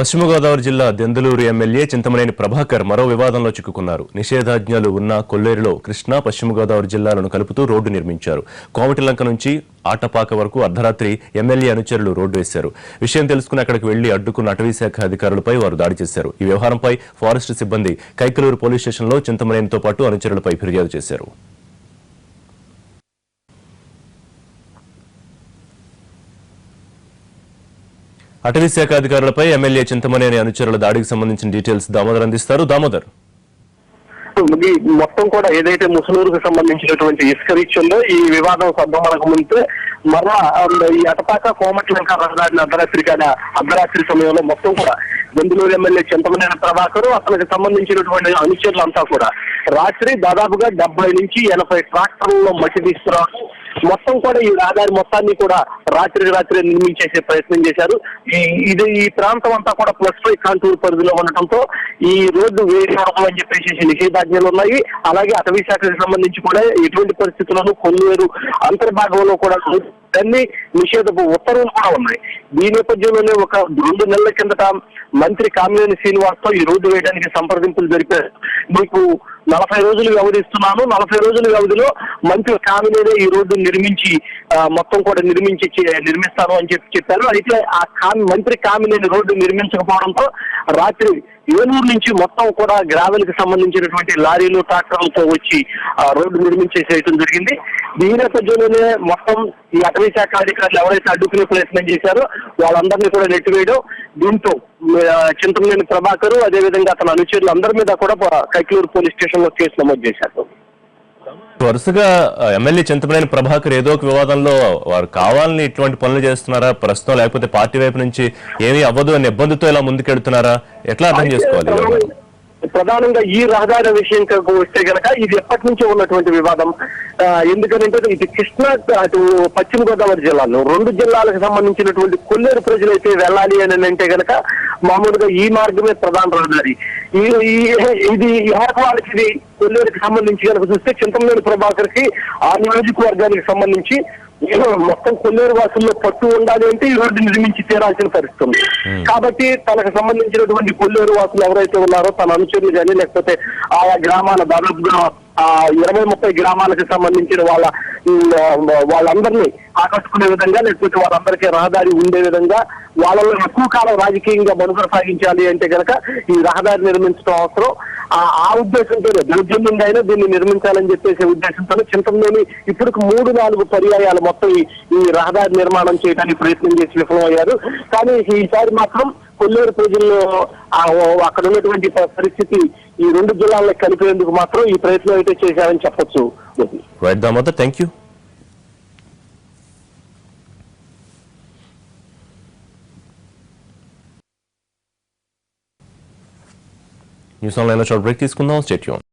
పశ్చిమ గోదావరి జిల్లా దెందులూరు ఎమ్మెల్యే చింతమనేని ప్రభాకర్ మరో వివాదంలో చిక్కుకున్నారు. నిషేధాజ్ఞలు ఉన్న కొల్లేరులో కృష్ణా పశ్చిమ గోదావరి జిల్లాలను కలుపుతూ రోడ్డు నిర్మించారు. కోమటిలంక నుంచి ఆటపాక వరకు అర్ధరాత్రి ఎమ్మెల్యే అనుచరులు రోడ్డు వేశారు. విషయం తెలుసుకుని అక్కడికి వెళ్లి అడ్డుకున్న అటవీశాఖ అధికారులపై వారు దాడి చేశారు. ఈ వ్యవహారంపై ఫారెస్ట్ సిబ్బంది కైకలూరు పోలీస్ స్టేషన్లో చింతమనేనితో పాటు అనుచరులపై ఫిర్యాదు చేశారు. అటవీశాఖ అధికారులపై ఎమ్మెల్యే చింతమనేని అనుచరుల దాడికి సంబంధించిన డీటెయిల్స్ దామోదర్ అందిస్తారు. దామోదర్, మొత్తం కూడా ఏదైతే ముసలూరుకు సంబంధించినటువంటి ఇసుక రీచ్ల్లో ఈ వివాదం సద్దమనక ముందే మరలా ఈ అటపాక కోమటిలంక రహదారిని అర్ధరాత్రి సమయంలో మొత్తం కూడా దెందులూరు ఎమ్మెల్యే చింతమనేని ప్రభాకర్ అతనికి సంబంధించినటువంటి అనుచరులంతా కూడా రాత్రి దాదాపుగా 70 నుంచి 80 ట్రాక్టర్లలో మట్టి తీసుకురావడం, మొత్తం కూడా ఈ రహదారి మొత్తాన్ని కూడా రాత్రి నిర్మించేసే ప్రయత్నం చేశారు. ఈ ప్రాంతం అంతా కూడా +5 కాంటూర్ పరిధిలో ఉండటంతో ఈ రోడ్డు వేయకూడదు అని చెప్పేసి నిషేధాజ్ఞలు ఉన్నాయి. అలాగే అటవీ శాఖకు సంబంధించి కూడా ఎటువంటి పరిస్థితులను కొల్లేరు అంతర్భాగంలో కూడా అన్ని నిషేధపు ఉత్తర్వులు కూడా ఉన్నాయి. ఈ నేపథ్యంలోనే ఒక 2 నెలల కిందట మంత్రి కామినేని శ్రీనివాస్ తో ఈ రోడ్డు వేయడానికి సంప్రదింపులు జరిపారు. మీకు 40 రోజులు వ్యవధిస్తున్నాను, 40 రోజుల వ్యవధిలో మంత్రి కామినేని ఈ రోడ్డు నిర్మించి మొత్తం కూడా నిర్మిస్తాను అని చెప్పారు. అయితే ఆ మంత్రి కామినేని రోడ్డు నిర్మించకపోవడంతో రాత్రి ఏలూరు నుంచి మొత్తం కూడా గ్రావెల్ కి సంబంధించినటువంటి లారీలు ట్రాక్టర్లతో వచ్చి రోడ్డు నిర్మించేసేయటం జరిగింది. దీని నేపథ్యంలోనే మొత్తం ఈ అటవీ శాఖ అధికారులు ఎవరైతే అడ్డుకునే ప్రయత్నం చేశారో వాళ్ళందరినీ కూడా నెట్టివేయడం, దీంతో చింతమనేని ప్రభాకర్ అదేవిధంగా అతని అనుచరులు అందరి మీద కూడా కైకలూరు పోలీస్ స్టేషన్ లో కేసు నమోదు చేశారు. వరుసగా ఎమ్మెల్యే చింతమనేని ప్రభాకర్ ఏదో ఒక వివాదంలో వారు కావాలని ఇటువంటి పనులు చేస్తున్నారా ప్రస్తుతం, లేకపోతే పార్టీ వైపు నుంచి ఏమీ అవ్వదు అనే ఇబ్బందితో ఇలా ముందుకెడుతున్నారా, ఎట్లా అర్థం చేసుకోవాలి? ప్రధానంగా ఈ రహదారి విషయం వస్తే కనుక ఇది ఎప్పటి నుంచో ఉన్నటువంటి వివాదం. ఎందుకంటే ఇది కృష్ణా అటు పశ్చిమ గోదావరి జిల్లాలో 2 జిల్లాలకు సంబంధించినటువంటి కొల్లేరు ప్రజలైతే వెళ్ళాలి అని అంటే కనుక మామూలుగా ఈ మార్గమే ప్రధాన రహదారి. ఇది వాళ్ళకి కొల్లేరుకి సంబంధించి కనుక చూస్తే చింతమనేని ప్రభాకర్ కి ఆ నియోజకవర్గానికి సంబంధించి మొత్తం కొల్లేరు వాసుల్లో పట్టు ఉండాలి అంటే ఈ రోడ్డు నిర్మించి తీరాల్సిన పరిస్థితి ఉంది. కాబట్టి తనకు సంబంధించినటువంటి కొల్లేరు వాసులు ఎవరైతే ఉన్నారో తన అనుచరులు కానీ లేకపోతే ఆయా గ్రామాల దాదాపుగా 20-30 గ్రామాలకు సంబంధించిన వాళ్ళందరినీ ఆకట్టుకునే విధంగా లేకపోతే వాళ్ళందరికీ రహదారి ఉండే విధంగా వాళ్ళలో ఎక్కువ కాలం రాజకీయంగా మనుగడ సాగించాలి అంటే కనుక ఈ రహదారి నిర్మించడం అవసరం. ఆ ఉద్దేశంతోనే దౌర్జన్యం నుండి అయినా దీన్ని నిర్మించాలని చెప్పేసే ఉద్దేశంతో చింతమనేని ఇప్పుడు 3-4 పర్యాయాలు మొత్తం ఈ రహదారి నిర్మాణం చేయడానికి ప్రయత్నం చేసి విఫలమయ్యారు. కానీ ఈసారి మాత్రం కొల్లేరు ప్రజల్లో అక్కడ ఉన్నటువంటి పరిస్థితి ఈ 2 జిల్లాలను కలిపేందుకు మాత్రం ఈ ప్రయత్నం అయితే చేశారని చెప్పొచ్చు. Thank you. న్యూస్ ఆన్లైన్లో షార్ట్ బ్రేక్ తీసుకుందాం. Stay tune.